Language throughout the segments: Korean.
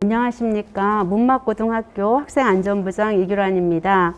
안녕하십니까. 문막고등학교 학생안전부장 이규란입니다.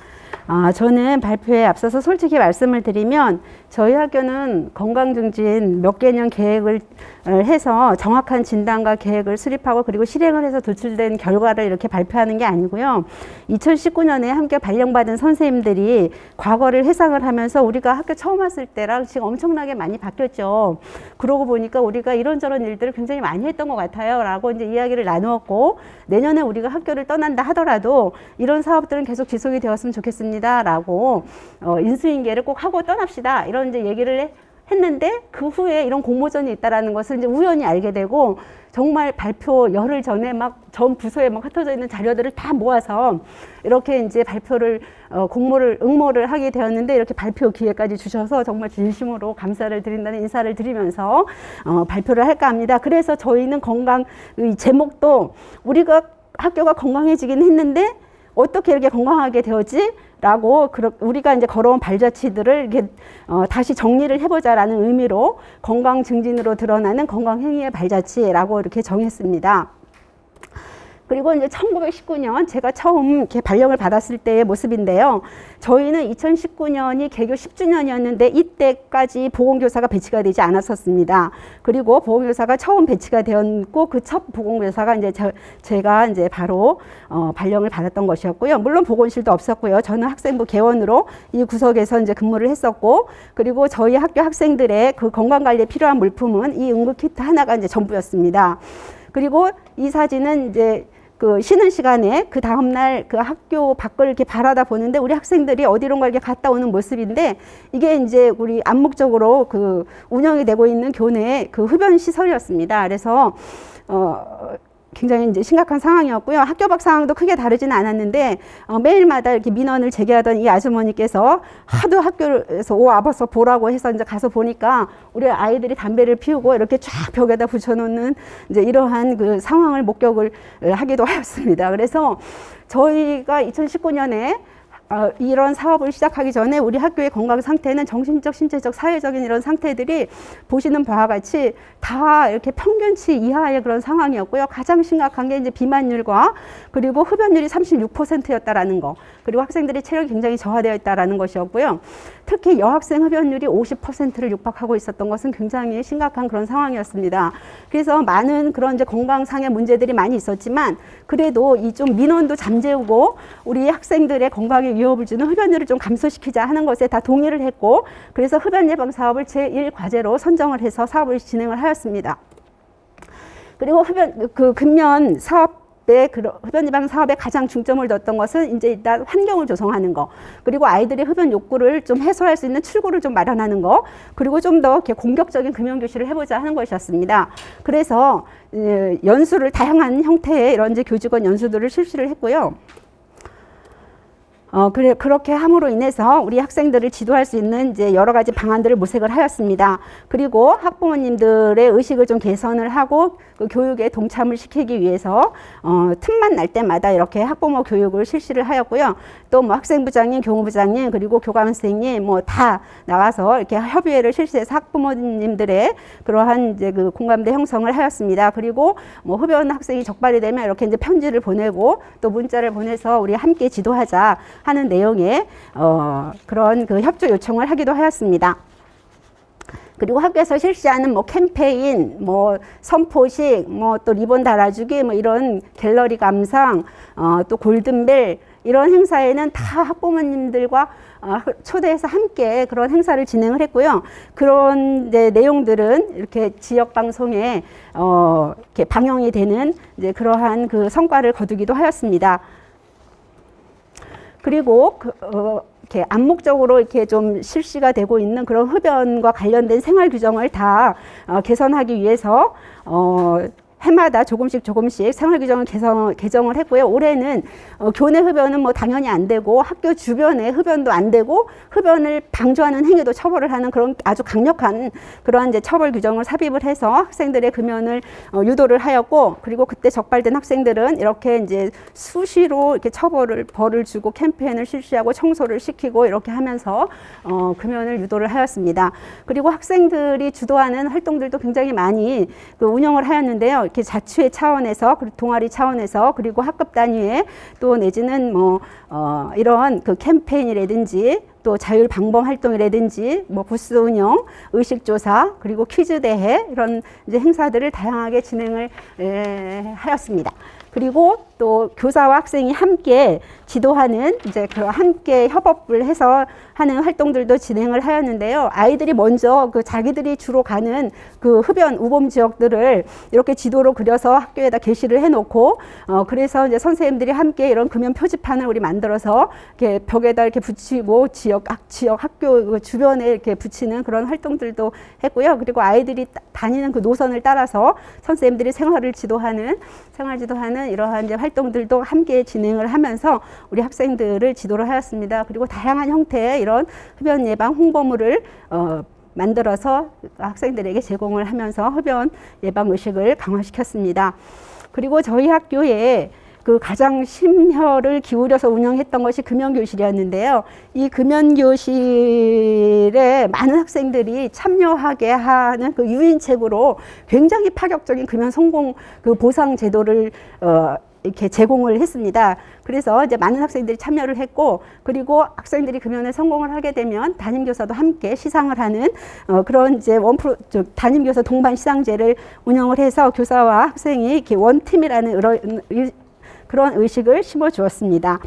저는 발표에 앞서서 솔직히 말씀을 드리면 저희 학교는 건강증진 몇 개년 계획을 해서 정확한 진단과 계획을 수립하고 그리고 실행을 해서 도출된 결과를 이렇게 발표하는 게 아니고요. 2019년에 함께 발령받은 선생님들이 과거를 회상을 하면서 우리가 학교 처음 왔을 때랑 지금 엄청나게 많이 바뀌었죠. 그러고 보니까 우리가 이런저런 일들을 굉장히 많이 했던 것 같아요. 라고 이제 이야기를 나누었고, 내년에 우리가 학교를 떠난다 하더라도 이런 사업들은 계속 지속이 되었으면 좋겠습니다. 라고 인수인계를 꼭 하고 떠납시다. 이런 이제 얘기를 했는데 그 후에 이런 공모전이 있다라는 것을 이제 우연히 알게 되고, 정말 발표 열흘 전에 막 전 부서에 막 흩어져 있는 자료들을 다 모아서 이렇게 이제 발표를 응모를 하게 되었는데, 이렇게 발표 기회까지 주셔서 정말 진심으로 감사를 드린다는 인사를 드리면서 발표를 할까 합니다. 그래서 저희는 건강 제목도 우리가 학교가 건강해지긴 했는데 어떻게 이렇게 건강하게 되었지? 라고 우리가 이제 걸어온 발자취들을 이렇게 다시 정리를 해보자라는 의미로 건강 증진으로 드러나는 건강 행위의 발자취라고 이렇게 정했습니다. 그리고 이제 1919년 제가 처음 이렇게 발령을 받았을 때의 모습인데요. 저희는 2019년이 개교 10주년이었는데 이때까지 보건교사가 배치가 되지 않았었습니다. 그리고 보건교사가 처음 배치가 되었고 그 첫 보건교사가 이제 제가 이제 바로 발령을 받았던 것이었고요. 물론 보건실도 없었고요. 저는 학생부 개원으로 이 구석에서 이제 근무를 했었고, 그리고 저희 학교 학생들의 그 건강관리에 필요한 물품은 이 응급키트 하나가 이제 전부였습니다. 그리고 이 사진은 이제 그 쉬는 시간에 그 다음날 그 학교 밖을 이렇게 바라다 보는데 우리 학생들이 어디론가 이렇게 갔다 오는 모습인데, 이게 이제 우리 암묵적으로 그 운영이 되고 있는 교내의 그 흡연 시설이었습니다. 그래서 굉장히 이제 심각한 상황이었고요. 학교 밖 상황도 크게 다르지는 않았는데 매일마다 이렇게 민원을 제기하던 이 아주머니께서 하도 학교에서 와봐서 보라고 해서 이제 가서 보니까 우리 아이들이 담배를 피우고 이렇게 쫙 벽에다 붙여놓는 이제 이러한 그 상황을 목격을 하기도 하였습니다. 그래서 저희가 2019년에 이런 사업을 시작하기 전에 우리 학교의 건강 상태는 정신적, 신체적, 사회적인 이런 상태들이 보시는 바와 같이 다 이렇게 평균치 이하의 그런 상황이었고요. 가장 심각한 게 이제 비만율과 그리고 흡연율이 36%였다라는 거, 그리고 학생들의 체력이 굉장히 저하되어 있다라는 것이었고요. 특히 여학생 흡연율이 50%를 육박하고 있었던 것은 굉장히 심각한 그런 상황이었습니다. 그래서 많은 그런 이제 건강상의 문제들이 많이 있었지만 그래도 이 좀 민원도 잠재우고 우리 학생들의 건강에 위협을 주는 흡연율을 좀 감소시키자 하는 것에 다 동의를 했고, 그래서 흡연 예방 사업을 제1과제로 선정을 해서 사업을 진행을 하였습니다. 그리고 금연 사업 흡연 예방 사업에 가장 중점을 뒀던 것은 이제 일단 환경을 조성하는 거, 그리고 아이들의 흡연 욕구를 좀 해소할 수 있는 출구를 좀 마련하는 거, 그리고 좀 더 이렇게 공격적인 금연 교실을 해보자 하는 것이었습니다. 그래서 연수를 다양한 형태의 이런 이제 교직원 연수들을 실시를 했고요. 그렇게 함으로 인해서 우리 학생들을 지도할 수 있는 이제 여러 가지 방안들을 모색을 하였습니다. 그리고 학부모님들의 의식을 좀 개선을 하고 그 교육에 동참을 시키기 위해서 틈만 날 때마다 이렇게 학부모 교육을 실시를 하였고요. 또 뭐 학생부장님, 교무부장님, 그리고 교감 선생님 뭐 다 나가서 이렇게 협의회를 실시해서 학부모님들의 그러한 이제 그 공감대 형성을 하였습니다. 그리고 뭐 흡연 학생이 적발이 되면 이렇게 이제 편지를 보내고 또 문자를 보내서 우리 함께 지도하자 하는 내용의 그런 그 협조 요청을 하기도 하였습니다. 그리고 학교에서 실시하는 뭐 캠페인, 뭐 선포식, 뭐 또 리본 달아주기, 뭐 이런 갤러리 감상, 또 골든벨 이런 행사에는 다 학부모님들과 초대해서 함께 그런 행사를 진행을 했고요. 그런 이제 내용들은 이렇게 지역 방송에 이렇게 방영이 되는 이제 그러한 그 성과를 거두기도 하였습니다. 그리고 이렇게 암묵적으로 이렇게 좀 실시가 되고 있는 그런 흡연과 관련된 생활 규정을 다 개선하기 위해서 해마다 조금씩 생활 규정을 개정을 했고요. 올해는 교내 흡연은 뭐 당연히 안 되고 학교 주변에 흡연도 안 되고 흡연을 방조하는 행위도 처벌을 하는 그런 아주 강력한 그러한 이제 처벌 규정을 삽입을 해서 학생들의 금연을 유도를 하였고, 그리고 그때 적발된 학생들은 이렇게 이제 수시로 이렇게 벌을 주고 캠페인을 실시하고 청소를 시키고 이렇게 하면서 금연을 유도를 하였습니다. 그리고 학생들이 주도하는 활동들도 굉장히 많이 운영을 하였는데요. 이렇게 자치회 차원에서, 그리고 동아리 차원에서, 그리고 학급 단위에 또 내지는 이런 그 캠페인이라든지 또 자율 방범 활동이라든지 부스 운영, 의식 조사, 그리고 퀴즈 대회 이런 이제 행사들을 다양하게 진행을 하였습니다. 그리고 또 교사와 학생이 함께 지도하는 이제 그 함께 협업을 해서 하는 활동들도 진행을 하였는데요. 아이들이 먼저 그 자기들이 주로 가는 그 흡연 우범 지역들을 이렇게 지도로 그려서 학교에다 게시를 해놓고 그래서 이제 선생님들이 함께 이런 금연 표지판을 우리 만들어서 이렇게 벽에다 이렇게 붙이고 지역 학교 주변에 이렇게 붙이는 그런 활동들도 했고요. 그리고 아이들이 다니는 그 노선을 따라서 선생님들이 생활 지도하는 이러한 이제 활동들도 함께 진행을 하면서 우리 학생들을 지도를 하였습니다. 그리고 다양한 형태의 이런 흡연 예방 홍보물을 만들어서 학생들에게 제공을 하면서 흡연 예방 의식을 강화시켰습니다. 그리고 저희 학교에 그 가장 심혈을 기울여서 운영했던 것이 금연교실이었는데요. 이 금연교실에 많은 학생들이 참여하게 하는 그 유인책으로 굉장히 파격적인 금연 성공 그 보상 제도를 이렇게 제공을 했습니다. 그래서 이제 많은 학생들이 참여를 했고, 그리고 학생들이 금연에 성공을 하게 되면 담임교사도 함께 시상을 하는 그런 이제 담임교사 동반 시상제를 운영을 해서 교사와 학생이 이렇게 원팀이라는 그런 의식을 심어 주었습니다.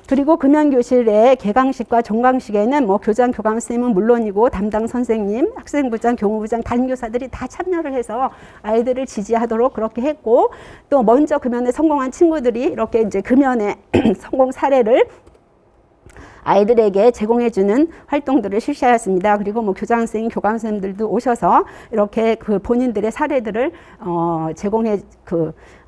그리고 금연교실의 개강식과 종강식에는 교장, 교감선생님은 물론이고 담당 선생님, 학생부장, 교무부장, 담임교사들이 다 참여를 해서 아이들을 지지하도록 그렇게 했고, 또 먼저 금연에 성공한 친구들이 이렇게 이제 금연의 성공 사례를 아이들에게 제공해주는 활동들을 실시하였습니다. 그리고 교장 선생님, 교감 선생님들도 오셔서 이렇게 그 본인들의 사례들을 제공해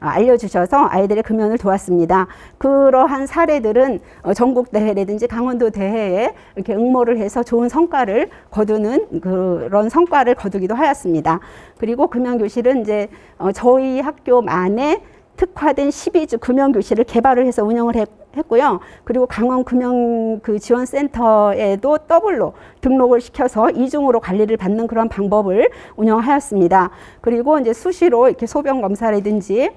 알려주셔서 아이들의 금연을 도왔습니다. 그러한 사례들은 전국 대회라든지 강원도 대회에 이렇게 응모를 해서 좋은 성과를 거두는 그런 성과를 거두기도 하였습니다. 그리고 금연교실은 이제 저희 학교만의 특화된 12주 금연교실을 개발을 해서 운영을 했고요. 그리고 강원 금연 지원센터에도 더블로 등록을 시켜서 이중으로 관리를 받는 그런 방법을 운영하였습니다. 그리고 이제 수시로 이렇게 소변 검사라든지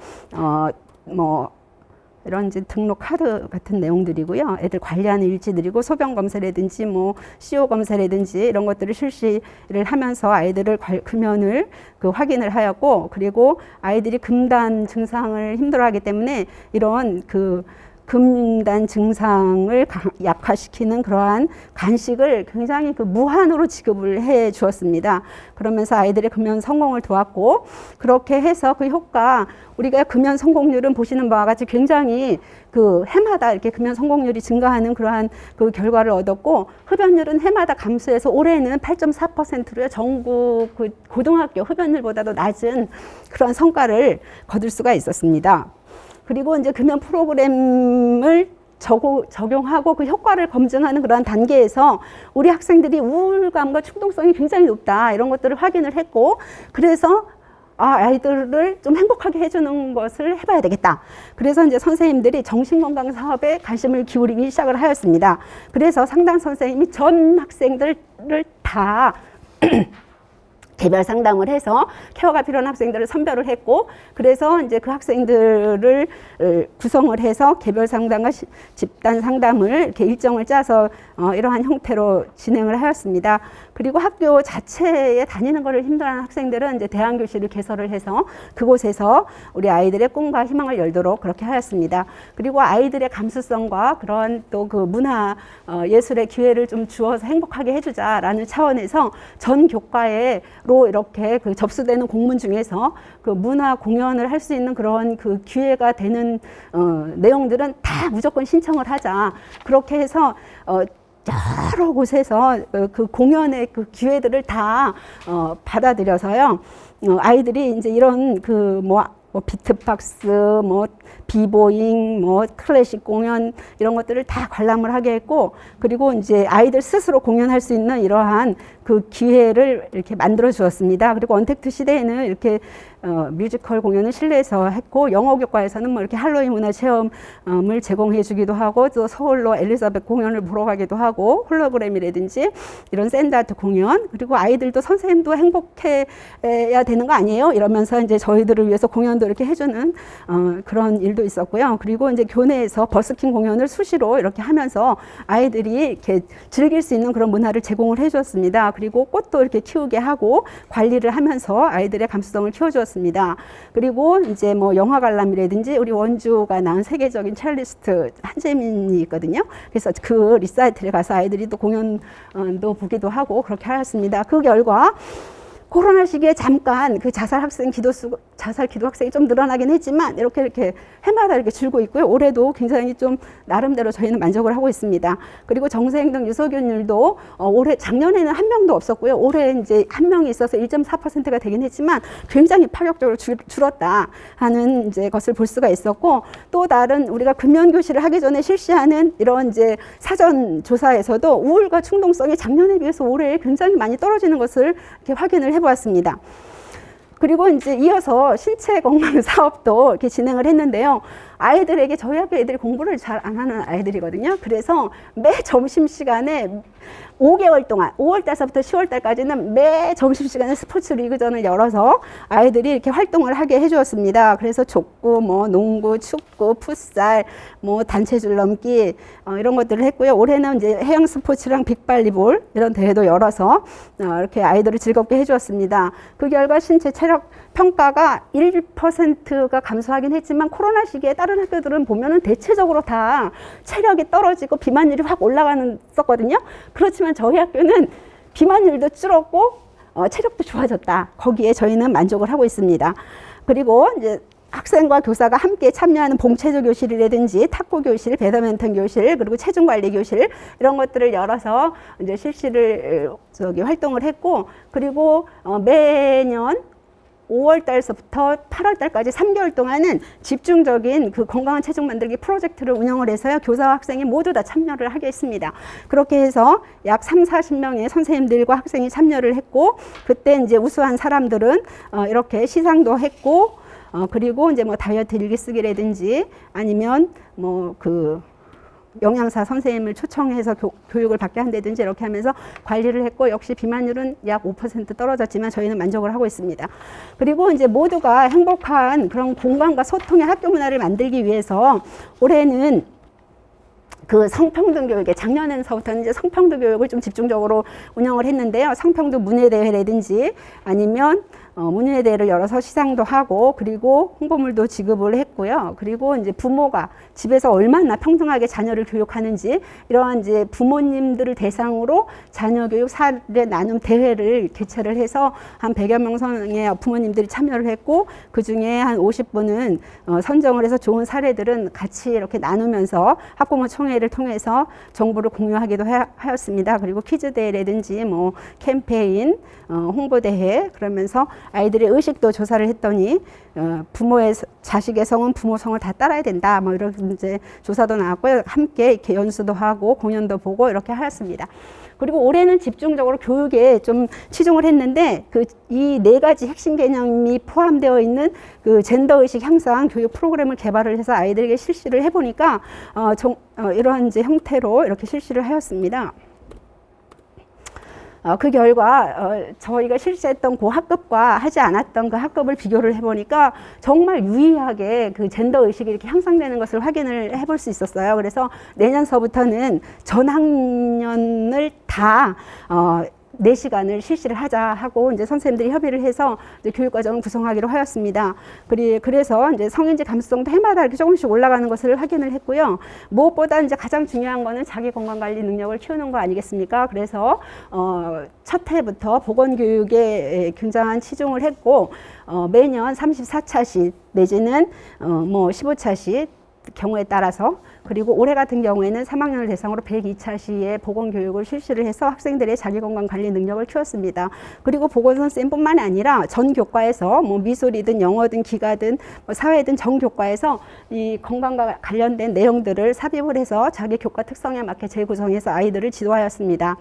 이런 이제 등록 카드 같은 내용들이고요. 애들 관리하는 일지들이고 소변 검사라든지 CO 검사라든지 이런 것들을 실시를 하면서 아이들을 금연을 확인을 하였고, 그리고 아이들이 금단 증상을 힘들어하기 때문에 이런 금단 증상을 약화시키는 그러한 간식을 굉장히 무한으로 지급을 해 주었습니다. 그러면서 아이들의 금연 성공을 도왔고, 그렇게 해서 그 효과, 우리가 금연 성공률은 보시는 바와 같이 굉장히 해마다 이렇게 금연 성공률이 증가하는 그러한 결과를 얻었고, 흡연율은 해마다 감소해서 올해는 8.4%로요. 전국 고등학교 흡연율보다도 낮은 그런 성과를 거둘 수가 있었습니다. 그리고 이제 금연 프로그램을 적용하고 그 효과를 검증하는 그러한 단계에서 우리 학생들이 우울감과 충동성이 굉장히 높다, 이런 것들을 확인을 했고, 그래서 아이들을 좀 행복하게 해주는 것을 해봐야 되겠다. 그래서 이제 선생님들이 정신건강 사업에 관심을 기울이기 시작을 하였습니다. 그래서 상담 선생님이 전 학생들을 다 개별 상담을 해서 케어가 필요한 학생들을 선별을 했고, 그래서 이제 그 학생들을 구성을 해서 개별 상담과 집단 상담을 이렇게 일정을 짜서 이러한 형태로 진행을 하였습니다. 그리고 학교 자체에 다니는 것을 힘들어하는 학생들은 이제 대안교실을 개설을 해서 그곳에서 우리 아이들의 꿈과 희망을 열도록 그렇게 하였습니다. 그리고 아이들의 감수성과 그런 또 문화 예술의 기회를 좀 주어서 행복하게 해주자라는 차원에서 전 교과로 이렇게 접수되는 공문 중에서 문화 공연을 할 수 있는 그런 기회가 되는 내용들은 다 무조건 신청을 하자. 그렇게 해서 여러 곳에서 공연의 기회들을 다 받아들여서요. 아이들이 이제 이런 비트박스, 비보잉, 클래식 공연 이런 것들을 다 관람을 하게 했고, 그리고 이제 아이들 스스로 공연할 수 있는 이러한 그 기회를 이렇게 만들어 주었습니다. 그리고 언택트 시대에는 이렇게 뮤지컬 공연을 실내에서 했고, 영어교과에서는 뭐 이렇게 할로윈 문화 체험을 제공해 주기도 하고, 또 서울로 엘리자벳 공연을 보러 가기도 하고, 홀로그램이라든지 이런 샌드아트 공연, 그리고 아이들도 선생님도 행복해야 되는 거 아니에요? 이러면서 이제 저희들을 위해서 공연도 이렇게 해주는 그런 일도 있었고요. 그리고 이제 교내에서 버스킹 공연을 수시로 이렇게 하면서 아이들이 이렇게 즐길 수 있는 그런 문화를 제공을 해주었습니다. 그리고 꽃도 이렇게 키우게 하고 관리를 하면서 아이들의 감수성을 키워주었습니다. 그리고 이제 뭐 영화 관람이라든지 우리 원주가 낳은 세계적인 첼리스트 한재민이 있거든요. 그래서 그 리사이틀에 가서 아이들이 또 공연도 보기도 하고 그렇게 하였습니다. 그 결과 코로나 시기에 잠깐 그 자살 기도 학생이 좀 늘어나긴 했지만 이렇게 해마다 이렇게 줄고 있고요. 올해도 굉장히 좀 나름대로 저희는 만족을 하고 있습니다. 그리고 정서행동 유소견율도 올해 작년에는 한 명도 없었고요. 올해 이제 한 명이 있어서 1.4%가 되긴 했지만 굉장히 파격적으로 줄었다 하는 이제 것을 볼 수가 있었고, 또 다른 우리가 금연 교실을 하기 전에 실시하는 이런 이제 사전 조사에서도 우울과 충동성이 작년에 비해서 올해 굉장히 많이 떨어지는 것을 이렇게 확인을 해보았습니다. 그리고 이제 이어서 신체 건강 사업도 이렇게 진행을 했는데요. 아이들에게, 저희 학교 애들이 공부를 잘 안 하는 아이들이거든요. 그래서 매 점심시간에 5개월 동안 5월달서부터 10월달까지는 매 점심시간에 스포츠 리그전을 열어서 아이들이 이렇게 활동을 하게 해주었습니다. 그래서 족구, 뭐 농구, 축구, 풋살, 뭐 단체 줄넘기 이런 것들을 했고요. 올해는 이제 해양 스포츠랑 빅발리볼 이런 대회도 열어서 이렇게 아이들을 즐겁게 해주었습니다. 그 결과 신체 체력 평가가 1%가 감소하긴 했지만 코로나 시기에 다른 학교들은 보면은 대체적으로 다 체력이 떨어지고 비만율이 확 올라갔었거든요. 그렇지만 저희 학교는 비만율도 줄었고 체력도 좋아졌다. 거기에 저희는 만족을 하고 있습니다. 그리고 이제 학생과 교사가 함께 참여하는 봉체조 교실이라든지 탁구 교실, 배드민턴 교실, 그리고 체중 관리 교실 이런 것들을 열어서 이제 실시를 활동을 했고, 그리고 매년 5월달서부터 8월달까지 3개월 동안은 집중적인 그 건강한 체중 만들기 프로젝트를 운영을 해서요. 교사와 학생이 모두 다 참여를 하게 했습니다. 그렇게 해서 약 30-40명의 선생님들과 학생이 참여를 했고, 그때 이제 우수한 사람들은 이렇게 시상도 했고, 그리고 이제 뭐 다이어트 일기 쓰기라든지 아니면 뭐 그 영양사 선생님을 초청해서 교육을 받게 한다든지 이렇게 하면서 관리를 했고, 역시 비만율은 약 5% 떨어졌지만 저희는 만족을 하고 있습니다. 그리고 이제 모두가 행복한 그런 공간과 소통의 학교 문화를 만들기 위해서 올해는 그 성평등 교육에, 작년에서부터는 이제 성평등 교육을 좀 집중적으로 운영을 했는데요. 성평등 문예대회라든지 아니면 문예대회를 열어서 시상도 하고, 그리고 홍보물도 지급을 했고요. 그리고 이제 부모가 집에서 얼마나 평등하게 자녀를 교육하는지 이러한 이제 부모님들을 대상으로 자녀 교육 사례 나눔 대회를 개최를 해서 한 100여 명 선의 부모님들이 참여를 했고, 그 중에 한 50분은 선정을 해서 좋은 사례들은 같이 이렇게 나누면서 학부모 총회를 통해서 정보를 공유하기도 하였습니다. 그리고 퀴즈 대회라든지 뭐 캠페인, 홍보대회, 그러면서 아이들의 의식도 조사를 했더니 부모의 자식의 성은 부모 성을 다 따라야 된다, 뭐 이런 이제 조사도 나왔고요. 함께 이렇게 연수도 하고 공연도 보고 이렇게 하였습니다. 그리고 올해는 집중적으로 교육에 좀 치중을 했는데, 그 이 4가지 핵심 개념이 포함되어 있는 그 젠더 의식 향상 교육 프로그램을 개발을 해서 아이들에게 실시를 해보니까 이러한 이제 형태로 이렇게 실시를 하였습니다. 그 결과 저희가 실시했던 그 학급과 하지 않았던 그 학급을 비교를 해보니까 정말 유의하게 그 젠더 의식이 이렇게 향상되는 것을 확인을 해볼 수 있었어요. 그래서 내년서부터는 전 학년을 다 4시간을 실시를 하자 하고 이제 선생님들이 협의를 해서 이제 교육과정을 구성하기로 하였습니다. 그래서 이제 성인지 감수성도 해마다 이렇게 조금씩 올라가는 것을 확인을 했고요. 무엇보다 이제 가장 중요한 거는 자기 건강관리 능력을 키우는 거 아니겠습니까? 그래서 첫 해부터 보건교육에 굉장한 치중을 했고, 매년 34차씩 내지는 뭐 15차씩 경우에 따라서, 그리고 올해 같은 경우에는 3학년을 대상으로 102차시의 보건교육을 실시를 해서 학생들의 자기건강관리 능력을 키웠습니다. 그리고 보건선생님뿐만 아니라 전 교과에서 뭐 미술이든 영어든 기가든 뭐 사회든 전 교과에서 이 건강과 관련된 내용들을 삽입을 해서 자기 교과 특성에 맞게 재구성해서 아이들을 지도하였습니다.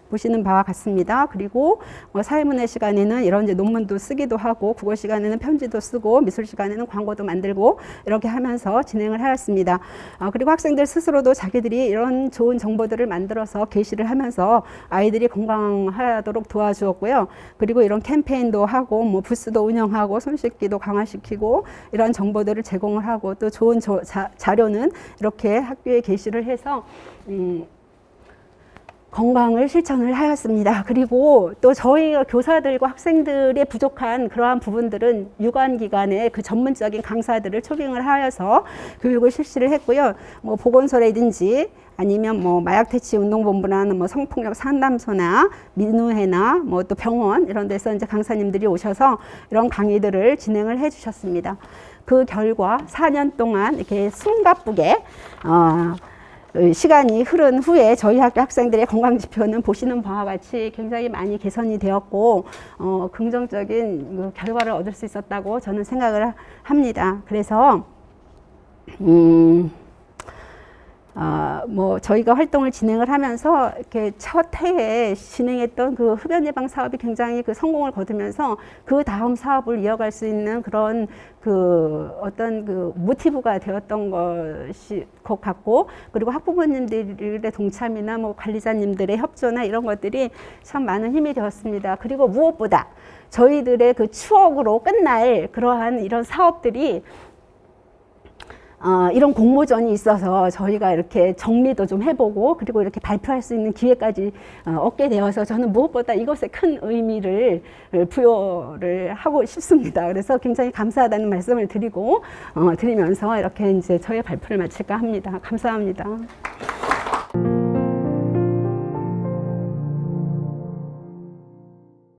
보시는 바와 같습니다. 그리고 사회문화 시간에는 이런 이제 논문도 쓰기도 하고, 국어 시간에는 편지도 쓰고, 미술 시간에는 광고도 만들고 이렇게 하면서 진행을 하였습니다. 그리고 학생들 스스로도 자기들이 이런 좋은 정보들을 만들어서 게시를 하면서 아이들이 건강하도록 도와주었고요. 그리고 이런 캠페인도 하고, 뭐 부스도 운영하고, 손 씻기도 강화시키고, 이런 정보들을 제공을 하고, 또 좋은 자료는 이렇게 학교에 게시를 해서 건강을 실천을 하였습니다. 그리고 또 저희가 교사들과 학생들의 부족한 그러한 부분들은 유관기관의 그 전문적인 강사들을 초빙을 하여서 교육을 실시를 했고요. 뭐 보건소라든지 아니면 뭐 마약퇴치운동본부나 뭐 성폭력 상담소나 민우회나 뭐 또 병원 이런 데서 이제 강사님들이 오셔서 이런 강의들을 진행을 해 주셨습니다. 그 결과 4년 동안 이렇게 숨가쁘게 시간이 흐른 후에 저희 학교 학생들의 건강 지표는 보시는 바와 같이 굉장히 많이 개선이 되었고 긍정적인 결과를 얻을 수 있었다고 저는 생각을 합니다. 그래서 뭐 저희가 활동을 진행을 하면서 이렇게 첫 해에 진행했던 그 흡연 예방 사업이 굉장히 그 성공을 거두면서 그 다음 사업을 이어갈 수 있는 그런 그 어떤 그 모티브가 되었던 것 같고, 그리고 학부모님들의 동참이나 뭐 관리자님들의 협조나 이런 것들이 참 많은 힘이 되었습니다. 그리고 무엇보다 저희들의 그 추억으로 끝날 그러한 이런 사업들이 이런 공모전이 있어서 저희가 이렇게 정리도 좀 해보고, 그리고 이렇게 발표할 수 있는 기회까지 얻게 되어서 저는 무엇보다 이것에 큰 의미를 부여를 하고 싶습니다. 그래서 굉장히 감사하다는 말씀을 드리면서 이렇게 이제 저의 발표를 마칠까 합니다. 감사합니다.